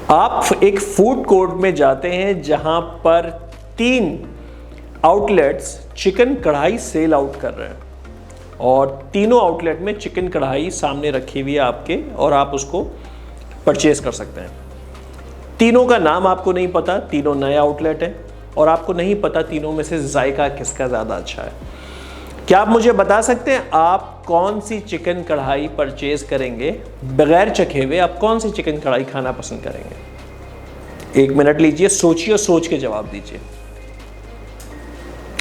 आप एक food court में जाते हैं जहां पर 3 आउटलेट्स चिकन कढ़ाई सेल आउट कर रहे हैं और तीनों आउटलेट में चिकन कढ़ाई सामने रखी हुई है आपके और आप उसको परचेज कर सकते हैं। तीनों का नाम आपको नहीं पता, तीनों नए आउटलेट हैं और आपको नहीं पता तीनों में से जायका किसका ज़्यादा अच्छा है। क्या आप मुझे बता सकते हैं आप कौन सी चिकन कढ़ाई परचेज करेंगे? बगैर चखे हुए आप कौन सी चिकन कढ़ाई खाना पसंद करेंगे? 1 मिनट लीजिए, सोचिए और सोच के जवाब दीजिए।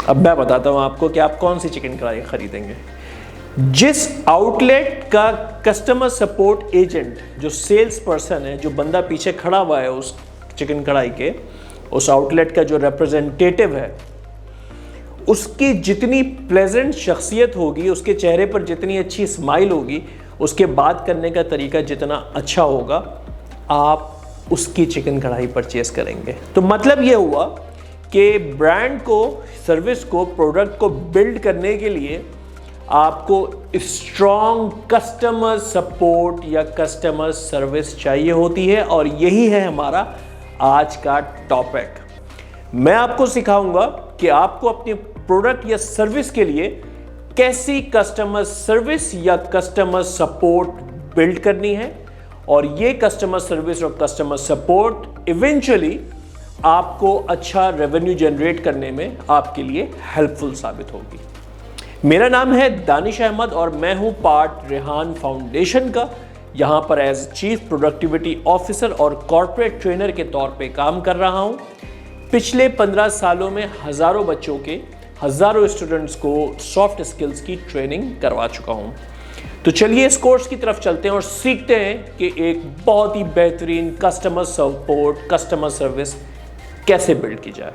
अब मैं बताता हूं आपको कि आप कौन सी चिकन कढ़ाई खरीदेंगे। जिस आउटलेट का कस्टमर सपोर्ट एजेंट, जो सेल्स पर्सन है, जो बंदा पीछे खड़ा हुआ है उस चिकन कढ़ाई के, उस आउटलेट का जो रिप्रेजेंटेटिव है, उसकी जितनी प्लेजेंट शख्सियत होगी, उसके चेहरे पर जितनी अच्छी स्माइल होगी, उसके बात करने का तरीका जितना अच्छा होगा, आप उसकी चिकन कढ़ाई परचेज करेंगे। तो मतलब यह हुआ कि ब्रांड को, सर्विस को, प्रोडक्ट को बिल्ड करने के लिए आपको स्ट्रॉन्ग कस्टमर सपोर्ट या कस्टमर सर्विस चाहिए होती है और यही है हमारा आज का टॉपिक। मैं आपको सिखाऊंगा कि आपको अपने प्रोडक्ट या सर्विस के लिए कैसी कस्टमर सर्विस या कस्टमर सपोर्ट बिल्ड करनी है और ये कस्टमर सर्विस और कस्टमर सपोर्ट इवेंचुअली आपको अच्छा रेवेन्यू जनरेट करने में आपके लिए हेल्पफुल साबित होगी। मेरा नाम है दानिश अहमद और मैं हूं पार्ट रेहान फाउंडेशन का। यहां पर एज चीफ प्रोडक्टिविटी ऑफिसर और कॉर्पोरेट ट्रेनर के तौर पे काम कर रहा हूं। पिछले 15 सालों में हजारों बच्चों के, हजारों स्टूडेंट्स को सॉफ्ट स्किल्स की ट्रेनिंग करवा चुका हूं। तो चलिए इस कोर्स की तरफ चलते हैं और सीखते हैं कि एक बहुत ही बेहतरीन कस्टमर सपोर्ट, कस्टमर सर्विस कैसे बिल्ड की जाए।